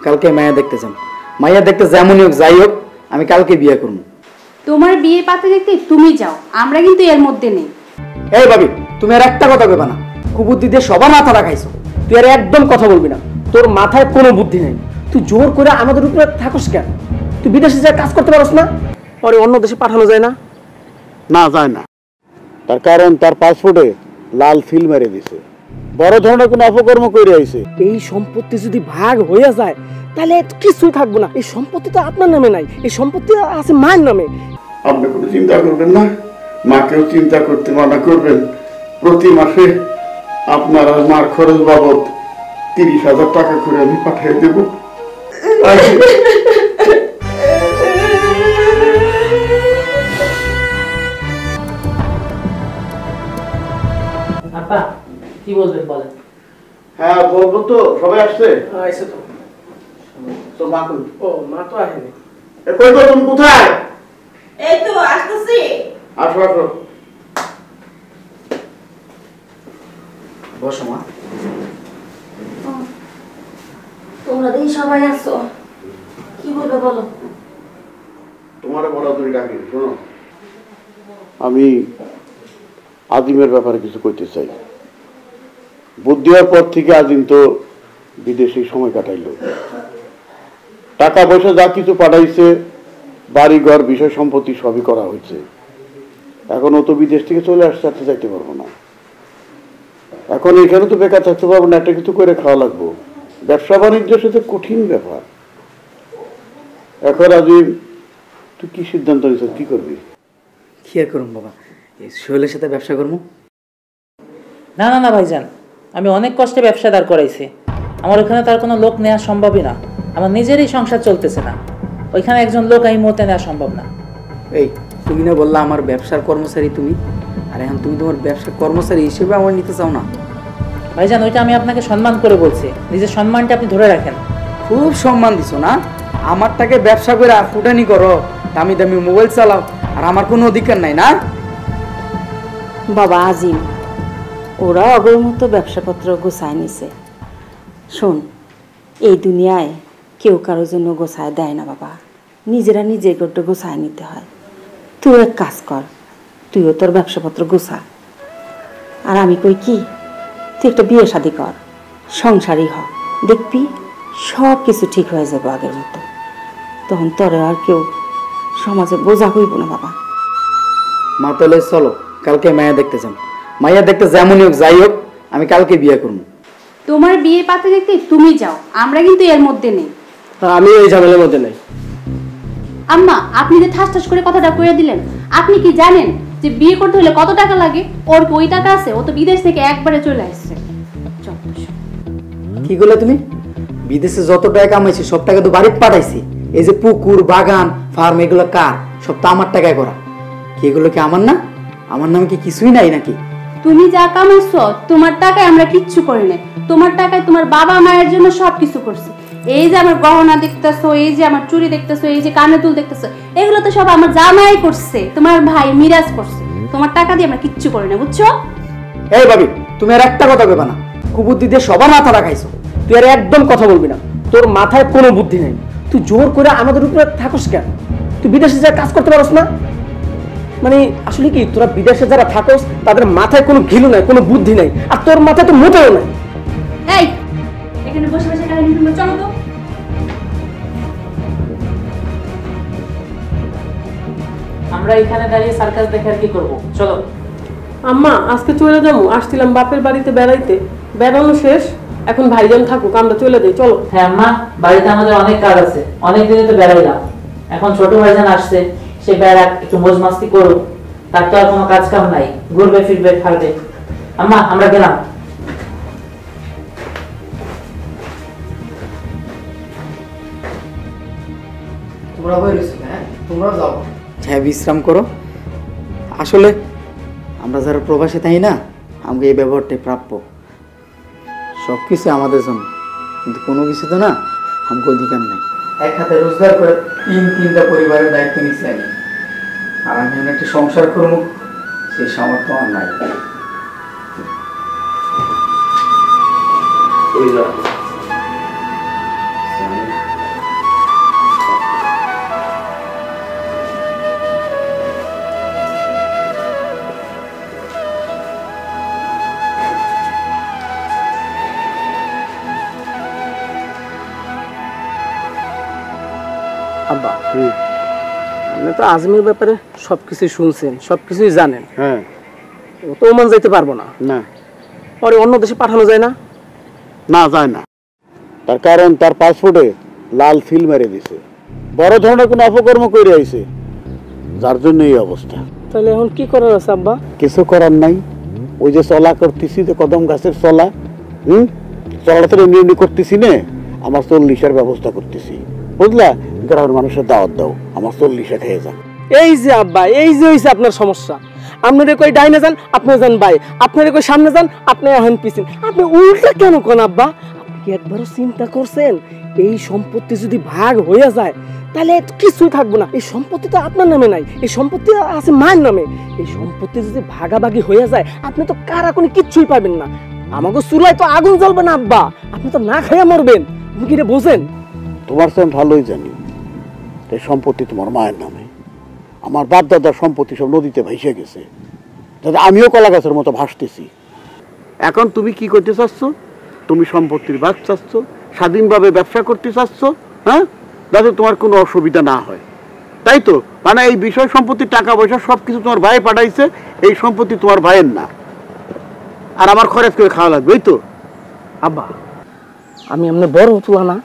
কালকে মায়া দেখতে যান। মায়া দেখতে যেমনই হোক যাই হোক আমি কালকে বিয়ে করব। তোমার বিয়ে পাতে দেখতে তুমি যাও, আমরা কিন্তু এর মধ্যে নেই। এই ভাবি, তুমি আর একটা কথা কইবা না। কুবুদ্ধি দিয়ে সবার মাথা রাখাইছো। তুই আর একদম কথা বলবি না, তোর মাথায় কোনো বুদ্ধি নেই। তুই জোর করে আমাদের উপরে থাকস কেন? তুই বিদেশে যা কাজ করতে পারস না? পরে অন্য দেশে পাঠানো যায় না? না যায় না, তার কারণ তার পাসপোর্টে লাল ফিল মেরে দিছে। বড় ধরনের কোনো অপকর্ম করে আইছে। এই সম্পত্তি যদি ভাগ হয়ে যায় তাহলে কিছুই থাকবো না। এই সম্পত্তি তো আপনার নামে নাই, এই সম্পত্তি আছে মায়ের নামে। আপনি কোনো চিন্তা করবেন না, মাকেও চিন্তা করতে মানা করবেন। প্রতি মাসে আপনার আর মার খরচ বাবদ 30,000 টাকা করে আমি পাঠিয়ে দেব। আপা কি বলবেন বলেন। হ্যাঁ বলবো তো, সবাই আসছে? এসে তো। তো মা কই? ও মা তো আসেনি। কই গো, তুমি কোথায়? এই তো আসতেছি। আসো আসো। বসো মা। তোমরা দেখি সবাই আসছো, কি বলবে বলো? তোমার বড় তুমি ডাকি। শোনো, আমি আজিমের ব্যাপারে কিছু কইতে চাই। বুদ্ধি হওয়ার পর থেকে আজিম তো বিদেশে সময় কাটাইল। টাকা পয়সা যা কিছু পাঠাইছে, বাড়ি ঘর বিষয় সম্পত্তি সবই করা হয়েছে। এখন ও তো বিদেশ থেকে চলে আসতে আসতে যাইতে পারবো না। এখন এখানে তো বেকার থাকতে পারবো না, একটা কিছু করে খাওয়া লাগবো। ব্যবসা বাণিজ্যের সাথে কঠিন ব্যাপার। এখন আজিম তুই কি সিদ্ধান্ত নিছ, কি করবি? কি আর করুন বাবা, এই সোহেলের সাথে ব্যবসা করবো। না না না ভাইজান, আমি অনেক কষ্টে ব্যবসা দাঁড় করাইছি। আমার ওখানে তার কোনো লোক নেওয়া সম্ভবই না। আমার নিজেরই সংসার চলতেছে না, ওইখানে একজন লোক এই মুহূর্তে নেওয়া সম্ভব না। এই তুমি না বললা আমার ব্যবসার কর্মচারী তুমি, আর এখন তুমি তোমার ব্যবসার কর্মচারী হিসেবে আমার নিতে চাও না? ভাইজান ওইটা আমি আপনাকে সম্মান করে বলছি, নিজের সম্মানটা আপনি ধরে রাখেন। খুব সম্মান দিছো না? আমার টাকে ব্যবসা করে ফুটানি করো, দামি দামি মোবাইল চালাও, আর আমার কোনো অধিকার নাই না? বাবা আজিম, ওরা অগর মতো ব্যবসাপত্র গোছায় নিছে। শোন, এই দুনিয়ায় কেউ কারোর জন্য গোছায় দেয় না বাবা, নিজেরা নিজে একটু গোছায় নিতে হয়। তুই এক কাজ কর, তুইও তোর ব্যবসাপত্র গোছা। আর আমি কই কি, তুই একটা বিয়ে শাদি কর, সংসারই হ, দেখবি সব কিছু ঠিক হয়ে যাবে আগের মতো। তখন তোরে আর কেউ সমাজে বোঝা হইব না বাবা। মা তাহলে চলো কালকে মায়া দেখতে যান। মায়া দেখতে যেমনই হোক যাই হোক আমি কালকে বিয়ে করবো। তোমার বিয়ে পাতে দেখতে তুমি যাও, আমরা কিন্তু এর মধ্যে নেই। আমি এই ঝামেলার মধ্যে নাই। আম্মা, আপনি যে ঠাস ঠাস করে কথাটা কইয়া দিলেন, আপনি কি জানেন যে বিয়ে করতে হলে কত টাকা লাগে? ওর কি ওই টাকা আছে? ও তো বিদেশ থেকে একবারে চলে আসছে। কি করলে তুমি? বিদেশে যত টাকা কামাইছি সব টাকা তো বাড়িতে পাঠাইছি। এই যে পুকুর বাগান ফার্ম এগুলো কার? সব তো আমার টাকায় করা। কি এগুলো কি আমার না? আমার নামে কি কিছুই নাই নাকি? তুমি যা কামাইছো তোমার টাকায় আমরা কিচ্ছু করি নাই। তোমার টাকায় তোমার বাবা মায়ের জন্য সবকিছু করছি। এই যে আমার গহনা দেখতেছো, এই যে আমার চুড়ি দেখতেছো, এই যে কানের দুল দেখতেছো, এগুলো তো সব আমার জামাই করছে, তোমার ভাই মিরাজ করছে। তোমার টাকা দিয়ে আমরা কিচ্ছু করি না, বুঝছো? এই ভাবি, তুমি আর একটা কথা কইবা না। কুবুদ্ধি দিয়ে সবার মাথা রাখাইছো। তুই আর একদম কথা বলবি না, তোর মাথায় কোনো বুদ্ধি নেই। তুই জোর করে আমাদের উপরে থাকস কেন? তুই বিদেশে যা কাজ করতে পারস না? মানে আসলে কি তোরা বিদেশে যারা থাকস তাদের মাথায় কোনো ঘিলু নাই, কোনো বুদ্ধি নাই, আর তোর মাথায় তো মোটেও নাই। এই এখানে বসে বসে কাহিনী শুনবো, চলো তো। আমরা এখানে দাঁড়িয়ে সার্কাস দেখে আর কি করবো? চলো। আম্মা আজকে চলে যাবো, আসছিলাম বাপের বাড়িতে বেড়াইতে, বেড়ানো শেষ, এখন ভাইজান থাকুক, আমরা চলে যাই, চলো। হ্যাঁ আম্মা, বাড়িতে আমাদের অনেক কাজ আছে, অনেক দিনে তো বেড়াইলাম। এখন ছোট ভাইজান আসছে, সে বেড়াক, একটু মজ মাস্তি করুক, তার তো আর কোনো কাজ কাম নাই, ঘুরবে ফিরবে খাবে। আম্মা আমরা গেলাম। তোমরা বই রয়েছো, হ্যাঁ তোমরাও যাও। হ্যাঁ বিশ্রাম করো। আসলে আমরা যারা প্রবাসে তাই না, আমাকে এই ব্যবহারটাই প্রাপ্য। সব কিছু আমাদের জন্য, কিন্তু কোনো কিছু তো না আমাকে অধিকার নেই। এক হাতে রোজগার করে তিনটা পরিবারের দায়িত্ব নিচ্ছি আমি, আর আমি একটা সংসার করবো সেই সামর্থ্য আমার নাই। ওই আব্বা আপনি তো আজমির ব্যাপারে সবকিছু শুনছেন, সবকিছুই জানেন। হ্যাঁ, ও তো ওমান যাইতে পারবো না, না পরে অন্য দেশে পাঠানো যায় না। না যায় না, তার কারণ তার পাসপোর্টে লাল ফিল মেরে দিছে, বড় ধরনের কোনো অপকর্ম করে আইছে, যার জন্য এই অবস্থা। তাহলে এখন কি করার আছে আব্বা? কিছু করার নাই, ওই যে চলা করতেছি, যে কদম গাছের চলা, চলাটা তো এমনি এমনি করতেছি না, আমার 40-এর ব্যবস্থা করতেছি, বুঝলা? গ্রামের মানুষের দাওয়াত দাও, আমার 40-এ খেয়ে যান। এই যে আব্বা, এই যে হইছে আপনার সমস্যা। আপনারে কই ডাইনে যান, আপনি যান বাই, আপনারে কই সামনে যান, আপনি এখন পিছনে। আপনি উল্টা কেন কোন আব্বা? আপনি কি একবারও চিন্তা করছেন এই সম্পত্তি যদি ভাগ হয়ে যায় তাহলে কিছুই থাকবো না? এই সম্পত্তি তো আপনার নামে নাই, এই সম্পত্তি আছে মায়ের নামে। এই সম্পত্তি যদি ভাগাভাগি হয়ে যায় আপনি তো কারা কোনো কিচ্ছুই পাবেন না। আমাকে চুলায় তো আগুন জ্বলবে না আব্বা, আপনি তো না খাইয়া মরবেন। আপনি কি রে বোঝেন? তোমার তো আমি ভালোই জানি এই সম্পত্তি তোমার মায়ের নামে, আমার বাপ দাদার সম্পত্তি সব নদীতে ভাইসে গেছে, যাতে আমিও কলা গাছের মতো ভাসতেছি। এখন তুমি কি করতে চাচ্ছ? তুমি সম্পত্তির ভাগ চাচ্ছ, স্বাধীনভাবে ব্যবসা করতে চাচ্ছ, হ্যাঁ, যাতে তোমার কোনো অসুবিধা না হয়, তাই তো? মানে এই বিষয় সম্পত্তির টাকা পয়সা সব কিছু তোমার ভাই পাঠাইছে, এই সম্পত্তি তোমার ভাইয়ের না, আর আমার খরচ করে খাওয়া লাগবে, এই তো? আব্বা আমি আপনার বড় তুলা না,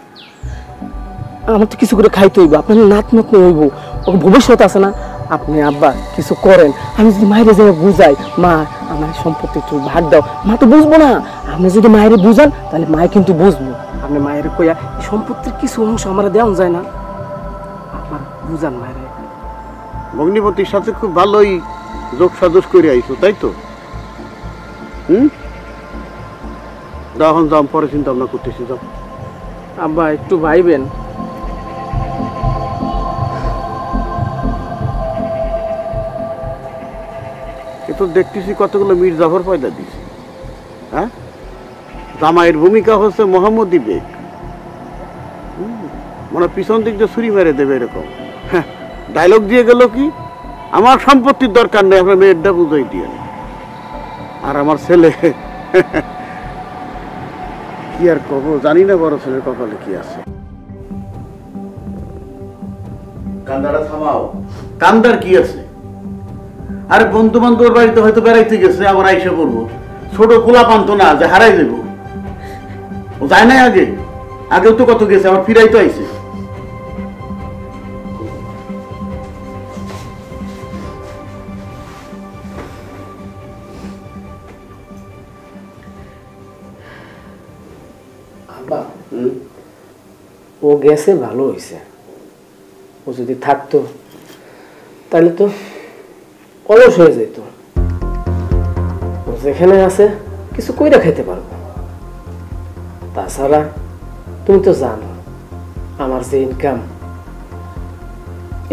আমার তো কিছু করে খাইতে হইব, আপনার নাত নাতনি হইব, ওর ভবিষ্যৎ আছে না। আপনি আব্বা কিছু করেন, আমি যদি মায়ের যে বুঝাই, মা আমার সম্পত্তি একটু ভাগ দাও, মা তো বুঝবো না। আপনি যদি মায়ের বুঝান তাহলে মায়ে কিন্তু বুঝবো। আপনি মায়ের কইয়া এই সম্পত্তির কিছু অংশ আমার দেওয়া যায় না, আপনার বুঝান মায়ের। ভগ্নিপতির সাথে খুব ভালোই যোগ সাজস করে আইছো, তাই তো? এখন যাও, পরে চিন্তা ভাবনা করতেছি, যাও। আব্বা একটু ভাইবেন। এ তো দেখতেছি কতগুলো মীর জাফর পয়দা দিছি, হ্যাঁ? জামাইয়ের ভূমিকা হচ্ছে মোহাম্মদী বেগ, মানে পিছন দিক দিয়ে ছুরি মেরে দেবে এরকম। হ্যাঁ, ডায়লগ দিয়ে গেল কি, আমার সম্পত্তির দরকার নেই, আপনার মেয়েরটা বুঝাই দিয়ে। আর আমার ছেলে কি আর কব, জানি না বড় ছেলের কপালে কি আছে। কান্দাটা থামাও। কান্দার কি আছে? আরে বন্ধু বান্ধবের বাড়িতে হয়তো বেড়াইতে গেছে, আবার আইসা করবো, ছোট পোলা পান্ত না যে হারাই দেবো, ও যায় নাই আগে, আগেও তো কত গেছে, আবার ফিরাই তো আইছে। ও গেছে ভালো হয়েছে, ও যদি থাকতো তাহলে তো অলস হয়ে যেত। ও যেখানে আছে কিছু কইরা খেতে পারবো। তাছাড়া তুমি তো জানো আমার যে ইনকাম,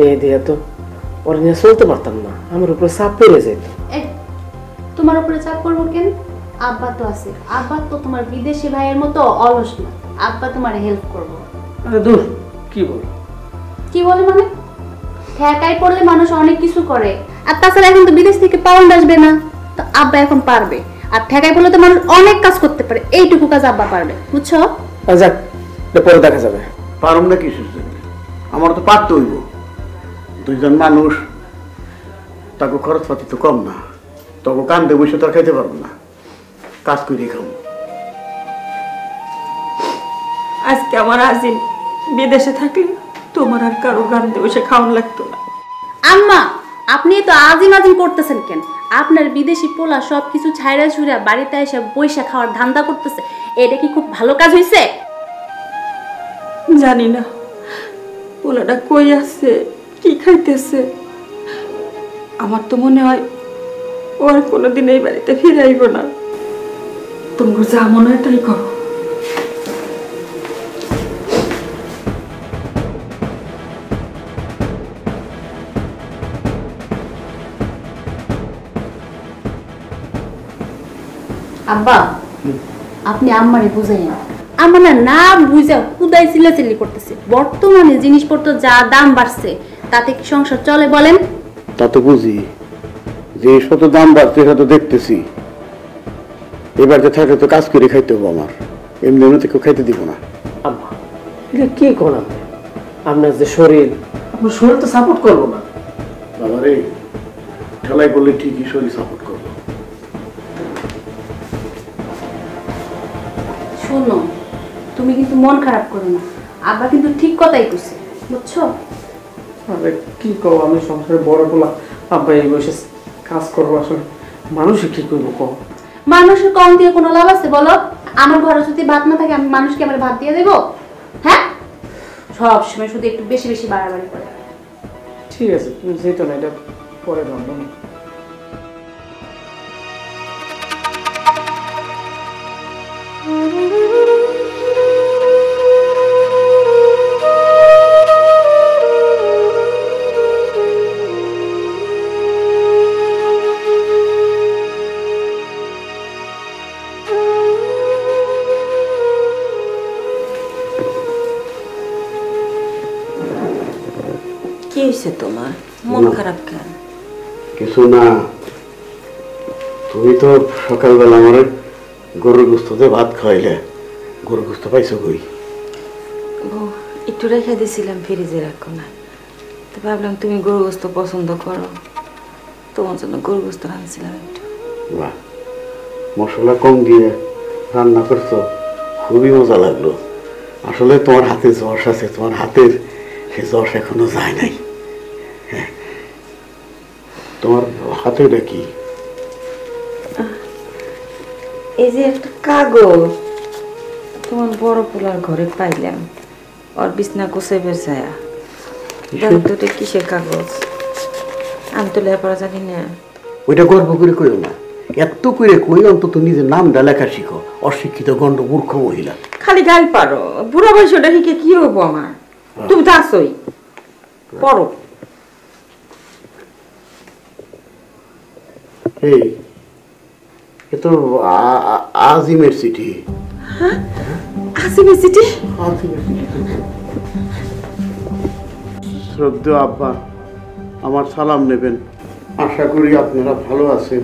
এই দিয়ে তো ওর নিয়ে চলতে পারতাম না, আমার উপরে চাপ পড়ে যেত। তোমার উপরে চাপ পড়বো কেন? আব্বা তো আছে, আব্বা তো তোমার বিদেশি ভাইয়ের মতো অলস না, আব্বা তোমার হেল্প করবো। আরে দূর, কি বল? কি বলে মানে? ঠেকাই পড়লে মানুষ অনেক কিছু করে, আর তাছাড়া এখন তো বিদেশ থেকে পাউন্ড আসবে না, তো আব্বা এখন পারবে। আর ঠেকাই পড়লে তো মানুষ অনেক কাজ করতে পারে, এইটুকু কাজ আব্বা পারবে, বুঝছো? যাক, পরে দেখা যাবে। পারুম না কিসের জন্য? আমার তো পারতে হইব, দুইজন মানুষ, তাকে খরচপাতি তো কম না, তবে কান্দে বসে তো আর খাইতে পারবো না, কাজ করে খাবো। আজকে আমার আজিম বিদেশে থাকলে তোমার আর কারো গান্ধে বসে খাওয়ান লাগতো না। আম্মা, আপনি তো আজিম আজিম করতেছেন কেন? আপনার বিদেশি পোলা সবকিছু ছাইরা ছুড়া বাড়িতে এসে বইসা খাওয়ার ধান্দা করতেছে, এটা কি খুব ভালো কাজ হয়েছে? জানি না পোলাটা কই আছে, কি খাইতেছে। আমার তো মনে হয় ও আর কোনোদিন এই বাড়িতে ফিরে আইব না। তোমার যা মনে হয় তাই করো। আব্বা, আপনি আম্মারে বুঝাইন, আমার না বুঝা খুদাই চিল্লাচিল্লি করতেছে। বর্তমানে জিনিসপত্র যা দাম বাড়ছে, তাতে কি সংসার চলে বলেন? তা তো বুঝি, যে শত দাম বাড়ছে সেটা তো দেখতেছি। এবার যে থাকে তো কাজ করে খাইতে হবে আমার, এমনি এমনি তো কেউ খাইতে দিব না। আম্মা, এটা কি করলাম? আপনার যে শরীর, আপনার শরীর তো সাপোর্ট করবো না। বাবারে, ঠেলাই করলে ঠিকই শরীর সাপোর্ট করবো। শোনো, তুমি কিন্তু মন খারাপ করো না, আব্বা কিন্তু ঠিক কথাই কইছে, বুঝছো? আরে কি কও, আমি সংসারে বড় বলা, আব্বা এই বসে কাজ করবো, আসলে মানুষে কি করবো কও? মানুষের কম দিয়ে কোনো লাভ আছে বলো? আমার ঘরে যদি ভাত না থাকে আমি মানুষকে আমার ভাত দিয়ে দেবো? হ্যাঁ, সব সময় শুধু একটু বেশি বেশি বাড়াবাড়ি করে। ঠিক আছে, তুমি যেত না, এটা পরে ভাববো না। কি হয়েছে তোমার, মন খারাপ কেন? কিছু না, তুমি তো সকালবেলা আমার গরুর গোস্তে ভাত খাওয়াইলে, গরুর গোস্ত পাইছো কই? একটু রেখে দিয়েছিলাম, ফ্রিজে রাখো না, তো ভাবলাম তুমি গরু গোস্ত পছন্দ করো, তোমার জন্য গরু গোস্ত রাঁধছিলাম একটু। বাহ, মশলা কম দিয়ে রান্না করছো, খুবই মজা লাগলো। আসলে তোমার হাতে যশ আছে, তোমার হাতের সে যশ এখনো যায় নাই। হ্যাঁ, তোমার হাতে ওটা কি? এই যে একটা কাগজ তোমার বড় পোলার ঘরে পাইলাম, ওর বিছনা গোছাই বেরছায়া। দেখো তো এটা কিসের কাগজ, আমি তো লেখাপড়া জানি না। ওইটা গর্ব করে কইও না, এত করে কই অন্তত নিজের নামটা লেখা শিখো। অশিক্ষিত গণ্ড মূর্খ মহিলা। খালি গাল পারো, বুড়া বয়স ওটা শিখে কি হবো আমার? তুমি তো আসোই, পড়ো। এই এ তো আজিমের চিঠি। আসিমের চিঠি? শ্রদ্ধেয় আব্বা, আমার সালাম নেবেন। আশা করি আপনারা ভালো আছেন।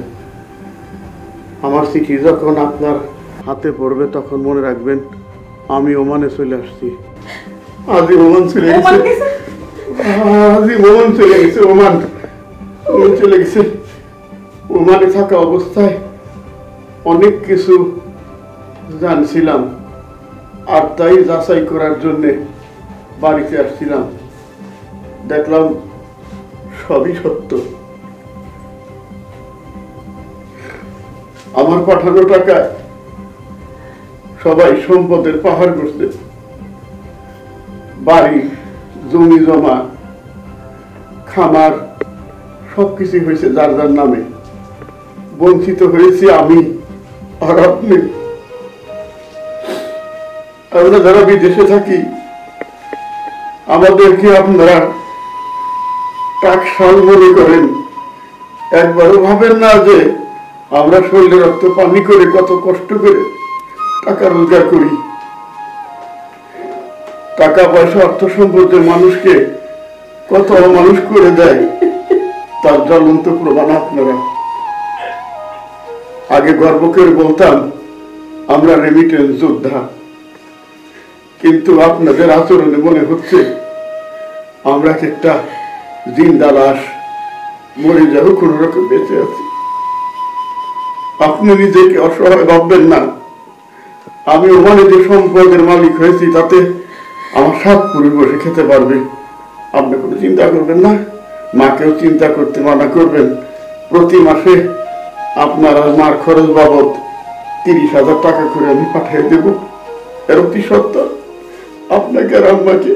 আমার চিঠি যখন আপনার হাতে পড়বে তখন মনে রাখবেন আমি ওমানে চলে আসছি। আজই ওমান চলে গেছে, আজই ওমান চলে গেছে, ওমান চলে গেছে। ওমানে থাকা অবস্থায় অনেক কিছু জানছিলাম, আর তাই যাচাই করার জন্যে বাড়িতে আসছিলাম। দেখলাম সবই সত্য। আমার পাঠানো টাকায় সবাই সম্পদের পাহাড় করছে, বাড়ি, জমি জমা, খামার সবকিছু হয়েছে যার যার নামে। বঞ্চিত হয়েছি আমি আর আপনি। আমরা যারা বিদেশে থাকি আমাদেরকে আপনারা টাকশাল মনে করেন, একবারও ভাবেন না যে আমরা শরীরে রক্ত পানি করে কত কষ্ট করে টাকা রোজগার করি। টাকা পয়সা অর্থ সম্পদের মানুষকে কত মানুষ করে দেয় তার জ্বলন্ত প্রমাণ আপনারা। আগে গর্ব করে বলতাম আমরা রেমিটেন্স যোদ্ধা, কিন্তু আপনাদের আচরণে মনে হচ্ছে আমরা একটা জিন্দা লাশ, মরে যাও কোন রকম বেঁচে আছি। আপনি নিজেকে অসহায় ভাববেন না। আমি ওখানে যে সম্পদের মালিক হয়েছি তাতে আমার 7 পুরুষ বসে খেতে পারবে। আপনি কোনো চিন্তা করবেন না, মাকেও চিন্তা করতে মানা করবেন। প্রতি মাসে আপনার আর মার খরচ বাবদ 30,000 টাকা করে আমি পাঠিয়ে দেব। এর অতি সত্ত্বর আপনাকে আর আম্মাকে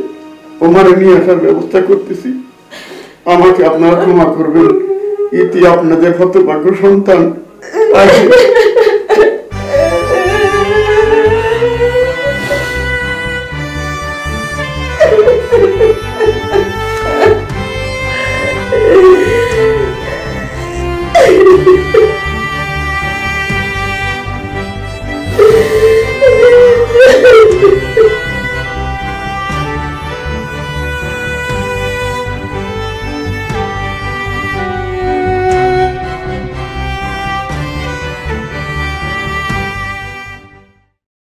ওমানে নিয়ে আসার ব্যবস্থা করতেছি। আমাকে আপনারা ক্ষমা করবেন, ইতি আপনাদের হতভাগ্য সন্তান।